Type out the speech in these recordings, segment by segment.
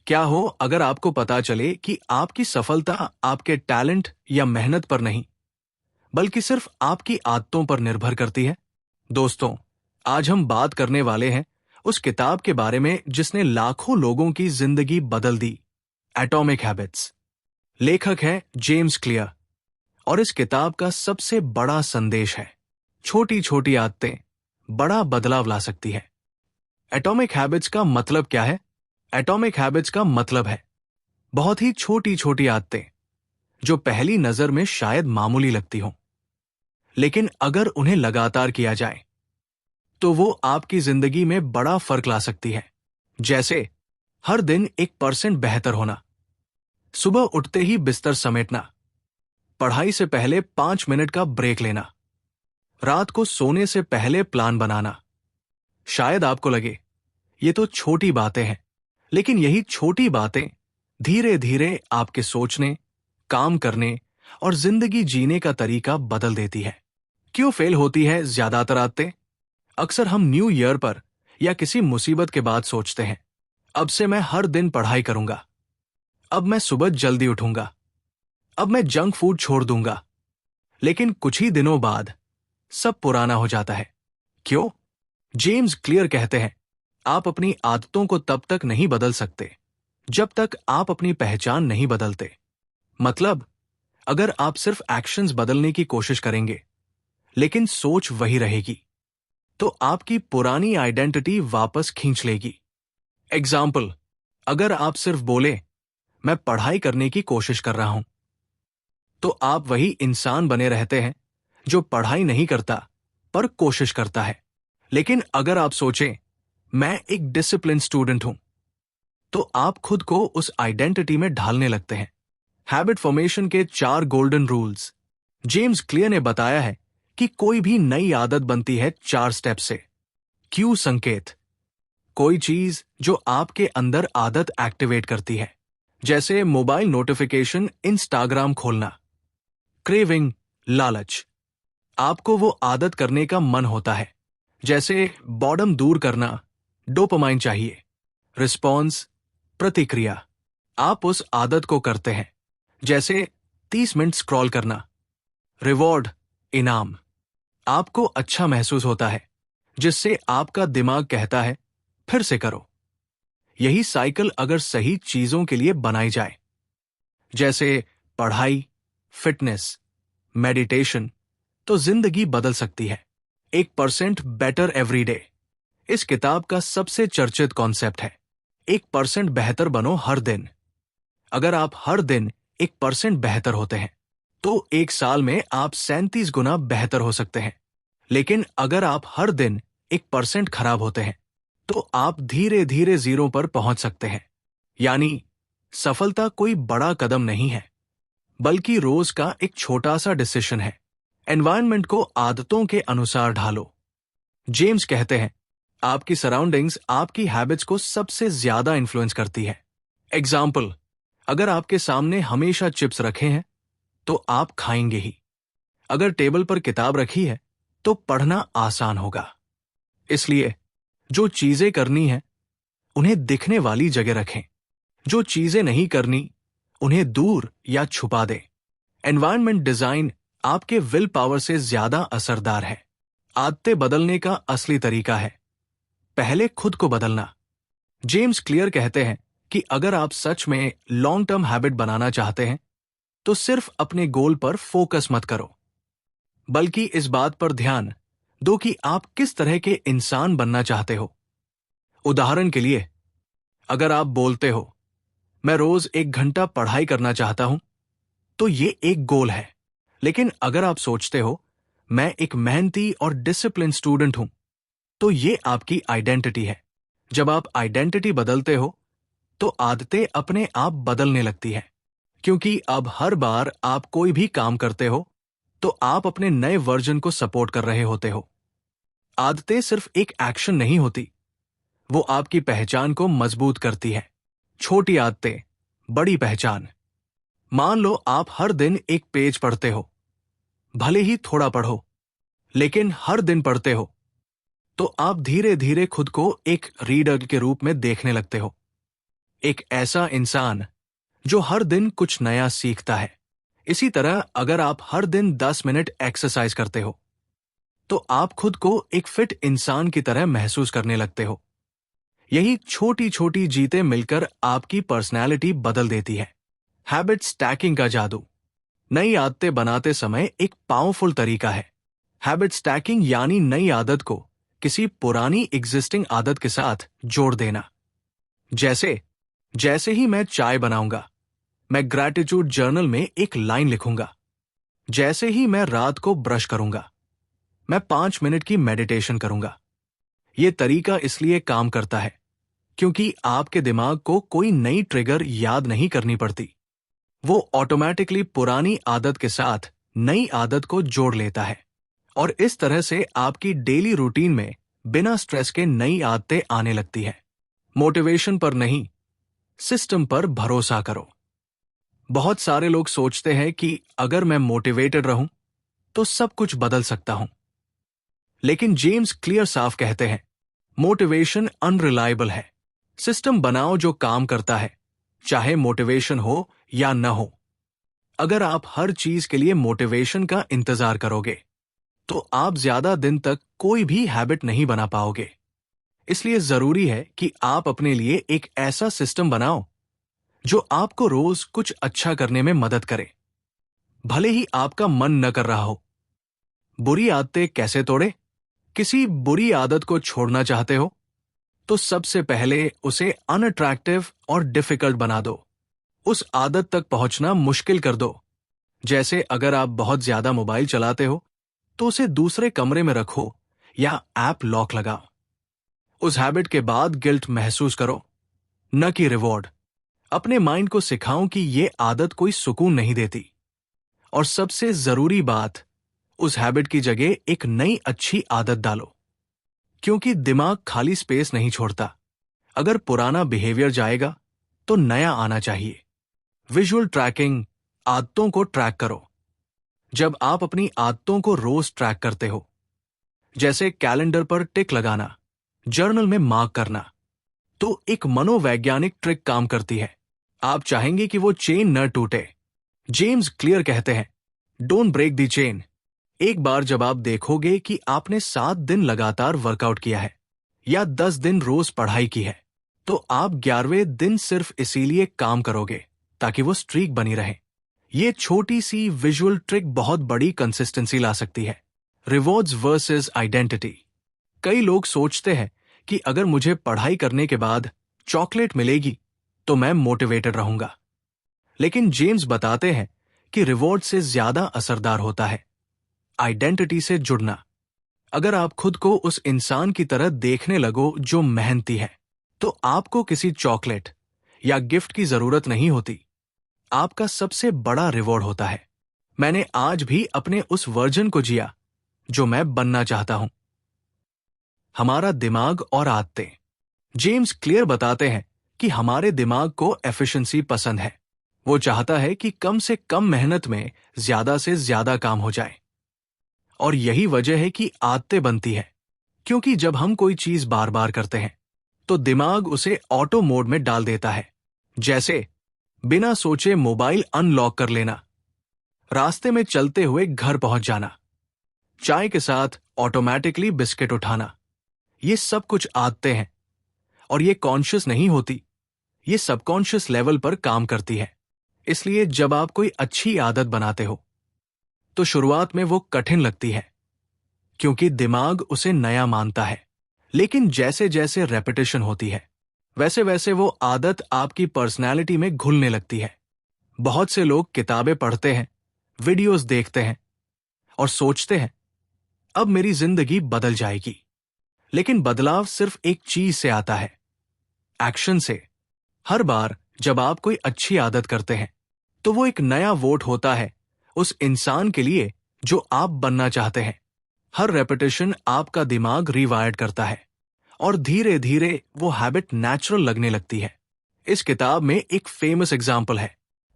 क्या हो अगर आपको पता चले कि आपकी सफलता आपके टैलेंट या मेहनत पर नहीं, बल्कि सिर्फ आपकी आदतों पर निर्भर करती है? दोस्तों, आज हम बात करने वाले हैं उस किताब के बारे में जिसने लाखों लोगों की जिंदगी बदल दी, एटॉमिक हैबिट्स। लेखक है जेम्स क्लियर और इस किताब का सबसे बड़ा संदेश है, छोटी छोटी आदतें बड़ा बदलाव ला सकती है। एटॉमिक हैबिट्स का मतलब क्या है? एटॉमिक हैबिट्स का मतलब है बहुत ही छोटी छोटी आदतें जो पहली नजर में शायद मामूली लगती हों, लेकिन अगर उन्हें लगातार किया जाए तो वो आपकी जिंदगी में बड़ा फर्क ला सकती है। जैसे हर दिन 1% बेहतर होना, सुबह उठते ही बिस्तर समेटना, पढ़ाई से पहले 5 मिनट का ब्रेक लेना, रात को सोने से पहले प्लान बनाना। शायद आपको लगे ये तो छोटी बातें हैं, लेकिन यही छोटी बातें धीरे धीरे आपके सोचने, काम करने और जिंदगी जीने का तरीका बदल देती है। क्यों फेल होती है ज्यादातर आदतें? अक्सर हम न्यू ईयर पर या किसी मुसीबत के बाद सोचते हैं, अब से मैं हर दिन पढ़ाई करूंगा, अब मैं सुबह जल्दी उठूंगा, अब मैं जंक फूड छोड़ दूंगा। लेकिन कुछ ही दिनों बाद सब पुराना हो जाता है। क्यों? जेम्स क्लियर कहते हैं, आप अपनी आदतों को तब तक नहीं बदल सकते जब तक आप अपनी पहचान नहीं बदलते। मतलब, अगर आप सिर्फ एक्शंस बदलने की कोशिश करेंगे लेकिन सोच वही रहेगी, तो आपकी पुरानी आइडेंटिटी वापस खींच लेगी। एग्जाम्पल, अगर आप सिर्फ बोले मैं पढ़ाई करने की कोशिश कर रहा हूं, तो आप वही इंसान बने रहते हैं जो पढ़ाई नहीं करता पर कोशिश करता है। लेकिन अगर आप सोचें मैं एक डिसिप्लिन स्टूडेंट हूं, तो आप खुद को उस आइडेंटिटी में ढालने लगते हैं। हैबिट फॉर्मेशन के 4 गोल्डन रूल्स। जेम्स क्लियर ने बताया है कि कोई भी नई आदत बनती है 4 स्टेप से। क्यू संकेत, कोई चीज जो आपके अंदर आदत एक्टिवेट करती है, जैसे मोबाइल नोटिफिकेशन, इंस्टाग्राम खोलना। क्रेविंग, लालच, आपको वो आदत करने का मन होता है, जैसे बॉर्डम दूर करना, डोपामाइन चाहिए। रिस्पॉन्स, प्रतिक्रिया, आप उस आदत को करते हैं, जैसे 30 मिनट स्क्रॉल करना। रिवॉर्ड, इनाम, आपको अच्छा महसूस होता है, जिससे आपका दिमाग कहता है फिर से करो। यही साइकिल अगर सही चीजों के लिए बनाई जाए, जैसे पढ़ाई, फिटनेस, मेडिटेशन, तो जिंदगी बदल सकती है। 1% बेटर एवरी डे इस किताब का सबसे चर्चित कॉन्सेप्ट है। 1% बेहतर बनो हर दिन। अगर आप हर दिन 1% बेहतर होते हैं, तो 1 साल में आप 37 गुना बेहतर हो सकते हैं। लेकिन अगर आप हर दिन 1% खराब होते हैं, तो आप धीरे धीरे 0 पर पहुंच सकते हैं। यानी सफलता कोई बड़ा कदम नहीं है, बल्कि रोज का एक छोटा सा डिसीजन है। एनवायरनमेंट को आदतों के अनुसार ढालो। जेम्स कहते हैं, आपकी सराउंडिंग्स आपकी हैबिट्स को सबसे ज्यादा इन्फ्लुएंस करती है। एग्जाम्पल, अगर आपके सामने हमेशा चिप्स रखे हैं, तो आप खाएंगे ही। अगर टेबल पर किताब रखी है, तो पढ़ना आसान होगा। इसलिए जो चीजें करनी है, उन्हें दिखने वाली जगह रखें। जो चीजें नहीं करनी, उन्हें दूर या छुपा दें। एनवायरनमेंट डिजाइन आपके विल पावर से ज्यादा असरदार है। आदतें बदलने का असली तरीका है पहले खुद को बदलना। जेम्स क्लियर कहते हैं कि अगर आप सच में लॉन्ग टर्म हैबिट बनाना चाहते हैं, तो सिर्फ अपने गोल पर फोकस मत करो, बल्कि इस बात पर ध्यान दो कि आप किस तरह के इंसान बनना चाहते हो। उदाहरण के लिए, अगर आप बोलते हो मैं रोज 1 घंटा पढ़ाई करना चाहता हूं, तो ये एक गोल है। लेकिन अगर आप सोचते हो मैं एक मेहनती और डिसिप्लिन स्टूडेंट हूं, तो ये आपकी आइडेंटिटी है। जब आप आइडेंटिटी बदलते हो, तो आदतें अपने आप बदलने लगती है, क्योंकि अब हर बार आप कोई भी काम करते हो, तो आप अपने नए वर्जन को सपोर्ट कर रहे होते हो। आदतें सिर्फ एक एक्शन नहीं होती, वो आपकी पहचान को मजबूत करती है। छोटी आदतें, बड़ी पहचान। मान लो आप हर दिन 1 पेज पढ़ते हो, भले ही थोड़ा पढ़ो, लेकिन हर दिन पढ़ते हो, तो आप धीरे धीरे खुद को एक रीडर के रूप में देखने लगते हो। एक ऐसा इंसान जो हर दिन कुछ नया सीखता है। इसी तरह अगर आप हर दिन 10 मिनट एक्सरसाइज करते हो तो आप खुद को एक फिट इंसान की तरह महसूस करने लगते हो। यही छोटी छोटी जीतें मिलकर आपकी पर्सनैलिटी बदल देती है। हैबिट स्टैकिंग का जादू नई आदतें बनाते समय एक पावरफुल तरीका है। हैबिट स्टैकिंग यानी नई आदत को किसी पुरानी एग्जिस्टिंग आदत के साथ जोड़ देना। जैसे जैसे ही मैं चाय बनाऊंगा, मैं ग्रैटिट्यूड जर्नल में एक लाइन लिखूंगा। जैसे ही मैं रात को ब्रश करूंगा, मैं 5 मिनट की मेडिटेशन करूंगा। यह तरीका इसलिए काम करता है क्योंकि आपके दिमाग को कोई नई ट्रिगर याद नहीं करनी पड़ती। वो ऑटोमेटिकली पुरानी आदत के साथ नई आदत को जोड़ लेता है और इस तरह से आपकी डेली रूटीन में बिना स्ट्रेस के नई आदतें आने लगती है। मोटिवेशन पर नहीं, सिस्टम पर भरोसा करो। बहुत सारे लोग सोचते हैं कि अगर मैं मोटिवेटेड रहूं तो सब कुछ बदल सकता हूं। लेकिन जेम्स क्लियर साफ कहते हैं, मोटिवेशन अनरिलायबल है। सिस्टम बनाओ जो काम करता है, चाहे मोटिवेशन हो या न हो। अगर आप हर चीज के लिए मोटिवेशन का इंतजार करोगे तो आप ज्यादा दिन तक कोई भी हैबिट नहीं बना पाओगे। इसलिए जरूरी है कि आप अपने लिए एक ऐसा सिस्टम बनाओ जो आपको रोज कुछ अच्छा करने में मदद करे, भले ही आपका मन न कर रहा हो। बुरी आदतें कैसे तोड़े? किसी बुरी आदत को छोड़ना चाहते हो तो सबसे पहले उसे अनअट्रैक्टिव और डिफिकल्ट बना दो। उस आदत तक पहुंचना मुश्किल कर दो। जैसे अगर आप बहुत ज्यादा मोबाइल चलाते हो तो उसे दूसरे कमरे में रखो या ऐप लॉक लगाओ। उस हैबिट के बाद गिल्ट महसूस करो, न कि रिवॉर्ड। अपने माइंड को सिखाओ कि यह आदत कोई सुकून नहीं देती। और सबसे जरूरी बात, उस हैबिट की जगह एक नई अच्छी आदत डालो, क्योंकि दिमाग खाली स्पेस नहीं छोड़ता। अगर पुराना बिहेवियर जाएगा तो नया आना चाहिए। विजुअल ट्रैकिंग, आदतों को ट्रैक करो। जब आप अपनी आदतों को रोज ट्रैक करते हो, जैसे कैलेंडर पर टिक लगाना, जर्नल में मार्क करना, तो एक मनोवैज्ञानिक ट्रिक काम करती है। आप चाहेंगे कि वो चेन न टूटे। जेम्स क्लियर कहते हैं, डोंट ब्रेक द चेन। एक बार जब आप देखोगे कि आपने 7 दिन लगातार वर्कआउट किया है या 10 दिन रोज पढ़ाई की है, तो आप 11वें दिन सिर्फ इसीलिए काम करोगे ताकि वो स्ट्रीक बनी रहे। ये छोटी सी विजुअल ट्रिक बहुत बड़ी कंसिस्टेंसी ला सकती है। Rewards versus identity. कई लोग सोचते हैं कि अगर मुझे पढ़ाई करने के बाद चॉकलेट मिलेगी तो मैं मोटिवेटेड रहूंगा। लेकिन जेम्स बताते हैं कि रिवॉर्ड से ज्यादा असरदार होता है आइडेंटिटी से जुड़ना। अगर आप खुद को उस इंसान की तरह देखने लगो जो मेहनती है, तो आपको किसी चॉकलेट या गिफ्ट की जरूरत नहीं होती। आपका सबसे बड़ा रिवॉर्ड होता है, मैंने आज भी अपने उस वर्जन को जिया जो मैं बनना चाहता हूं। हमारा दिमाग और आदतें। जेम्स क्लियर बताते हैं कि हमारे दिमाग को एफिशिएंसी पसंद है। वो चाहता है कि कम से कम मेहनत में ज्यादा से ज्यादा काम हो जाए। और यही वजह है कि आदतें बनती है, क्योंकि जब हम कोई चीज बार बार करते हैं तो दिमाग उसे ऑटो मोड में डाल देता है। जैसे बिना सोचे मोबाइल अनलॉक कर लेना, रास्ते में चलते हुए घर पहुंच जाना, चाय के साथ ऑटोमेटिकली बिस्किट उठाना। ये सब कुछ आदतें हैं और ये कॉन्शियस नहीं होती, ये सबकॉन्शियस लेवल पर काम करती है। इसलिए जब आप कोई अच्छी आदत बनाते हो तो शुरुआत में वो कठिन लगती है, क्योंकि दिमाग उसे नया मानता है। लेकिन जैसे जैसे रेपिटेशन होती है, वैसे वैसे वो आदत आपकी पर्सनैलिटी में घुलने लगती है। बहुत से लोग किताबें पढ़ते हैं, वीडियोस देखते हैं और सोचते हैं अब मेरी जिंदगी बदल जाएगी। लेकिन बदलाव सिर्फ एक चीज से आता है, एक्शन से। हर बार जब आप कोई अच्छी आदत करते हैं तो वो एक नया वोट होता है उस इंसान के लिए जो आप बनना चाहते हैं। हर रेपिटेशन आपका दिमाग रिवायर्ड करता है और धीरे धीरे वो हैबिट नेचुरल लगने लगती है। इस किताब में एक फेमस एग्जाम्पल है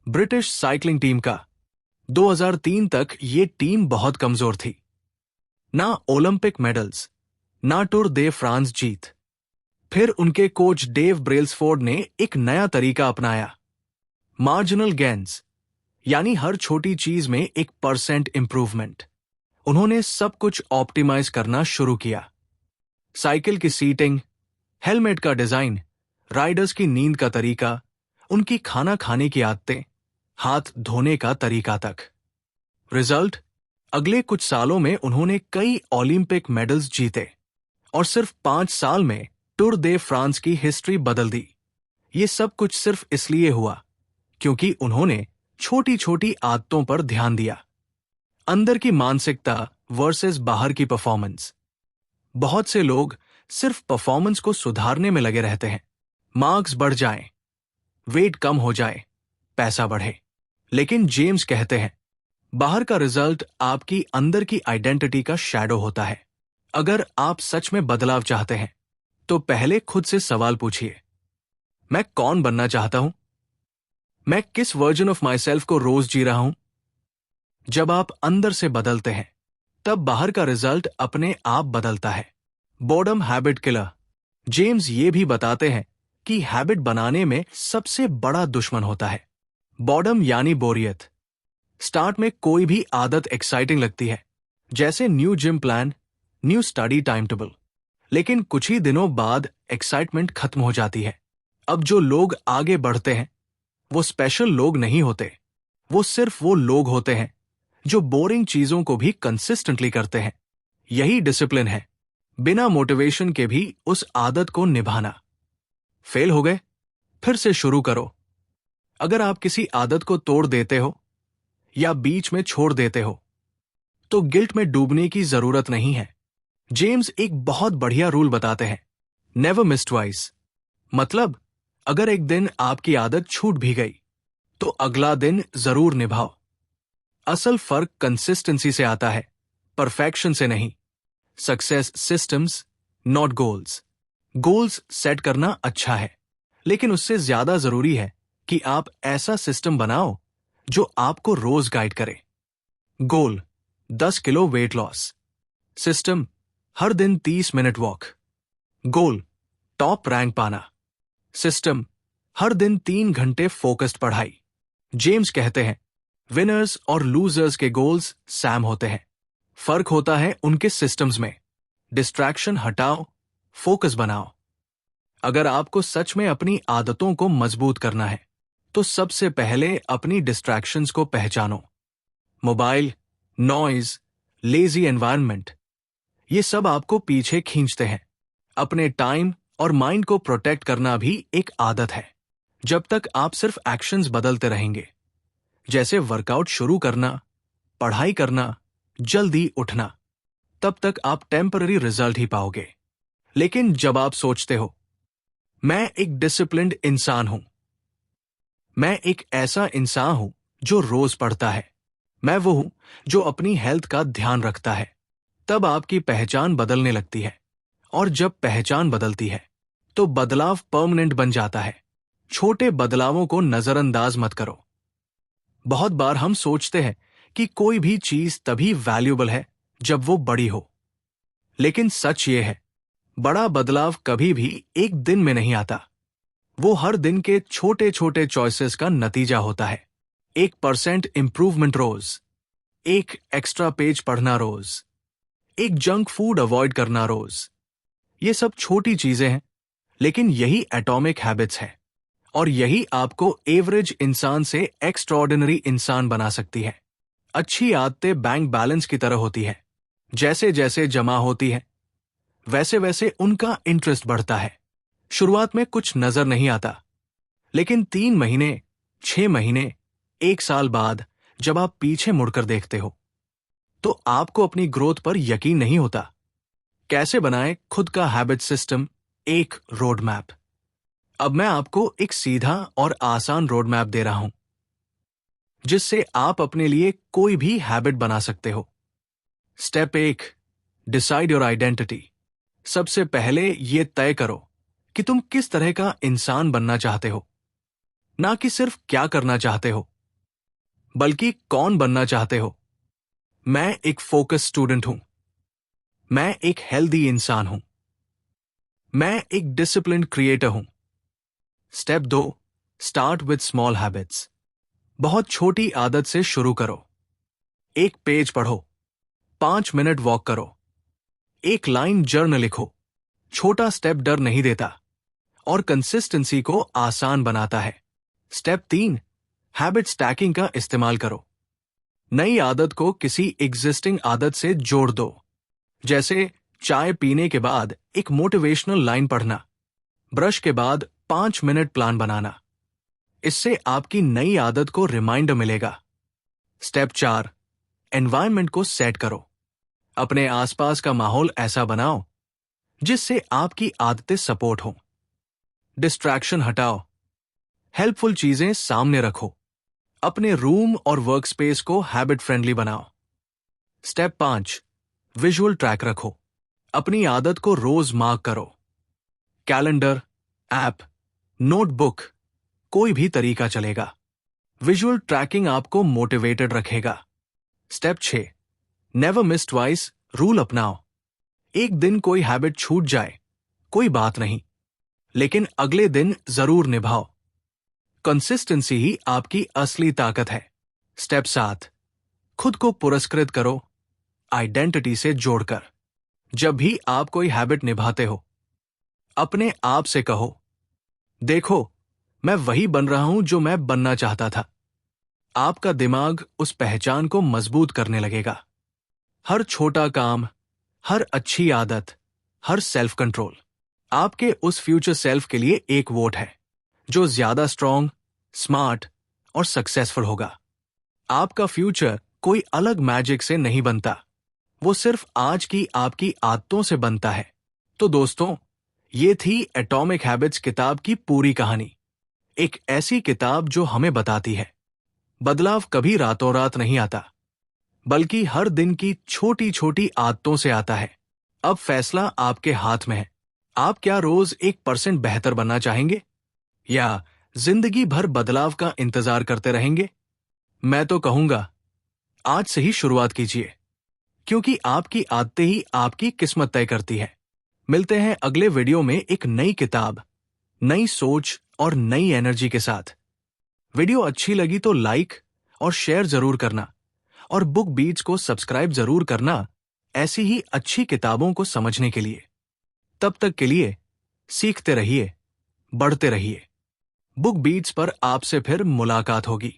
ब्रिटिश साइकिलिंग टीम का। 2003 तक ये टीम बहुत कमजोर थी। ना ओलंपिक मेडल्स, ना टूर दे फ्रांस जीत। फिर उनके कोच डेव ब्रेल्सफोर्ड ने एक नया तरीका अपनाया, मार्जिनल गेन्स, यानी हर छोटी चीज में 1% इंप्रूवमेंट। उन्होंने सब कुछ ऑप्टिमाइज करना शुरू किया। साइकिल की सीटिंग, हेलमेट का डिजाइन, राइडर्स की नींद का तरीका, उनकी खाना खाने की आदतें, हाथ धोने का तरीका तक। रिजल्ट, अगले कुछ सालों में उन्होंने कई ओलंपिक मेडल्स जीते और सिर्फ 5 साल में टूर दे फ्रांस की हिस्ट्री बदल दी। ये सब कुछ सिर्फ इसलिए हुआ क्योंकि उन्होंने छोटी छोटी आदतों पर ध्यान दिया। अंदर की मानसिकता वर्सेस बाहर की परफॉर्मेंस। बहुत से लोग सिर्फ परफॉर्मेंस को सुधारने में लगे रहते हैं, मार्क्स बढ़ जाएं, वेट कम हो जाए, पैसा बढ़े। लेकिन जेम्स कहते हैं, बाहर का रिजल्ट आपकी अंदर की आइडेंटिटी का शैडो होता है। अगर आप सच में बदलाव चाहते हैं तो पहले खुद से सवाल पूछिए, मैं कौन बनना चाहता हूं? मैं किस वर्जन ऑफ माई सेल्फ को रोज जी रहा हूं? जब आप अंदर से बदलते हैं तब बाहर का रिजल्ट अपने आप बदलता है। Boredom habit killer. जेम्स ये भी बताते हैं कि हैबिट बनाने में सबसे बड़ा दुश्मन होता है बॉर्डम, यानी बोरियत। स्टार्ट में कोई भी आदत एक्साइटिंग लगती है, जैसे new gym plan, new study time table, लेकिन कुछ ही दिनों बाद एक्साइटमेंट खत्म हो जाती है। अब जो लोग आगे बढ़ते हैं वो स्पेशल लोग नहीं होते, वो सिर्फ वो लोग होते हैं जो बोरिंग चीजों को भी कंसिस्टेंटली करते हैं। यही डिसिप्लिन है, बिना मोटिवेशन के भी उस आदत को निभाना। फेल हो गए, फिर से शुरू करो। अगर आप किसी आदत को तोड़ देते हो या बीच में छोड़ देते हो तो गिल्ट में डूबने की जरूरत नहीं है। जेम्स एक बहुत बढ़िया रूल बताते हैं, नेवर मिस ट्वाइस। मतलब अगर एक दिन आपकी आदत छूट भी गई तो अगला दिन जरूर निभाओ। असल फर्क कंसिस्टेंसी से आता है, परफेक्शन से नहीं। Success systems, not goals. Goals set करना अच्छा है, लेकिन उससे ज्यादा जरूरी है कि आप ऐसा सिस्टम बनाओ जो आपको रोज गाइड करे। गोल 10 किलो वेट लॉस। सिस्टम, हर दिन 30 मिनट वॉक। गोल, टॉप रैंक पाना। सिस्टम, हर दिन 3 घंटे फोकस्ड पढ़ाई। जेम्स कहते हैं, विनर्स और लूजर्स के गोल्स सैम होते हैं, फर्क होता है उनके सिस्टम्स में। डिस्ट्रैक्शन हटाओ, फोकस बनाओ। अगर आपको सच में अपनी आदतों को मजबूत करना है तो सबसे पहले अपनी डिस्ट्रैक्शंस को पहचानो। मोबाइल, नॉइज, लेजी एनवायरनमेंट, ये सब आपको पीछे खींचते हैं। अपने टाइम और माइंड को प्रोटेक्ट करना भी एक आदत है। जब तक आप सिर्फ एक्शंस बदलते रहेंगे, जैसे वर्कआउट शुरू करना, पढ़ाई करना, जल्दी उठना, तब तक आप टेम्पररी रिजल्ट ही पाओगे। लेकिन जब आप सोचते हो, मैं एक डिसिप्लिन्ड इंसान हूं, मैं एक ऐसा इंसान हूं जो रोज पढ़ता है, मैं वो हूं जो अपनी हेल्थ का ध्यान रखता है, तब आपकी पहचान बदलने लगती है। और जब पहचान बदलती है तो बदलाव परमानेंट बन जाता है। छोटे बदलावों को नजरअंदाज मत करो। बहुत बार हम सोचते हैं कि कोई भी चीज तभी वैल्यूएबल है जब वो बड़ी हो, लेकिन सच ये है, बड़ा बदलाव कभी भी एक दिन में नहीं आता। वो हर दिन के छोटे छोटे चॉइसेस का नतीजा होता है। 1% इंप्रूवमेंट रोज, एक एक्स्ट्रा पेज पढ़ना रोज, एक जंक फूड अवॉइड करना रोज। ये सब छोटी चीजें हैं, लेकिन यही एटॉमिक हैबिट्स हैं, और यही आपको एवरेज इंसान से एक्स्ट्राऑर्डिनरी इंसान बना सकती है। अच्छी आदतें बैंक बैलेंस की तरह होती है, जैसे जैसे जमा होती है वैसे वैसे उनका इंटरेस्ट बढ़ता है। शुरुआत में कुछ नजर नहीं आता, लेकिन 3 महीने, 6 महीने, 1 साल बाद जब आप पीछे मुड़कर देखते हो तो आपको अपनी ग्रोथ पर यकीन नहीं होता। कैसे बनाएं खुद का हैबिट सिस्टम, एक रोड मैप। अब मैं आपको एक सीधा और आसान रोड मैप दे रहा हूं, जिससे आप अपने लिए कोई भी हैबिट बना सकते हो। Step 1, decide your identity. सबसे पहले ये तय करो कि तुम किस तरह का इंसान बनना चाहते हो। ना कि सिर्फ क्या करना चाहते हो, बल्कि कौन बनना चाहते हो। मैं एक फोकस स्टूडेंट हूं, मैं एक हेल्दी इंसान हूं, मैं एक डिसिप्लिन्ड क्रिएटर हूं। Step 2, start with small habits. बहुत छोटी आदत से शुरू करो। एक पेज पढ़ो, 5 मिनट वॉक करो, एक लाइन जर्नल लिखो। छोटा स्टेप डर नहीं देता और कंसिस्टेंसी को आसान बनाता है। स्टेप 3, हैबिट स्टैकिंग का इस्तेमाल करो। नई आदत को किसी एग्जिस्टिंग आदत से जोड़ दो, जैसे चाय पीने के बाद एक मोटिवेशनल लाइन पढ़ना, ब्रश के बाद 5 मिनट प्लान बनाना। इससे आपकी नई आदत को रिमाइंडर मिलेगा। स्टेप 4, एनवायरनमेंट को सेट करो। अपने आसपास का माहौल ऐसा बनाओ जिससे आपकी आदतें सपोर्ट हो। डिस्ट्रैक्शन हटाओ, हेल्पफुल चीजें सामने रखो। अपने रूम और वर्क स्पेस को हैबिट फ्रेंडली बनाओ। स्टेप 5, विजुअल ट्रैक रखो। अपनी आदत को रोज मार्क करो। कैलेंडर, ऐप, नोटबुक, कोई भी तरीका चलेगा। विजुअल ट्रैकिंग आपको मोटिवेटेड रखेगा। Step 6, never miss twice rule अपनाओ। एक दिन कोई हैबिट छूट जाए, कोई बात नहीं, लेकिन अगले दिन जरूर निभाओ। कंसिस्टेंसी ही आपकी असली ताकत है। स्टेप 7, खुद को पुरस्कृत करो, आइडेंटिटी से जोड़कर। जब भी आप कोई हैबिट निभाते हो, अपने आप से कहो, देखो, मैं वही बन रहा हूं जो मैं बनना चाहता था। आपका दिमाग उस पहचान को मजबूत करने लगेगा। हर छोटा काम, हर अच्छी आदत, हर सेल्फ कंट्रोल आपके उस फ्यूचर सेल्फ के लिए एक वोट है, जो ज्यादा स्ट्रांग, स्मार्ट और सक्सेसफुल होगा। आपका फ्यूचर कोई अलग मैजिक से नहीं बनता, वो सिर्फ आज की आपकी आदतों से बनता है। तो दोस्तों, ये थी एटॉमिक हैबिट्स किताब की पूरी कहानी। एक ऐसी किताब जो हमें बताती है, बदलाव कभी रातों रात नहीं आता, बल्कि हर दिन की छोटी छोटी आदतों से आता है। अब फैसला आपके हाथ में है। आप क्या रोज 1% बेहतर बनना चाहेंगे, या जिंदगी भर बदलाव का इंतजार करते रहेंगे? मैं तो कहूंगा, आज से ही शुरुआत कीजिए, क्योंकि आपकी आदतें ही आपकी किस्मत तय करती है। मिलते हैं अगले वीडियो में एक नई किताब, नई सोच और नई एनर्जी के साथ। वीडियो अच्छी लगी तो लाइक और शेयर जरूर करना, और बुक बीट्स को सब्सक्राइब जरूर करना, ऐसी ही अच्छी किताबों को समझने के लिए। तब तक के लिए सीखते रहिए, बढ़ते रहिए। बुक बीट्स पर आपसे फिर मुलाकात होगी।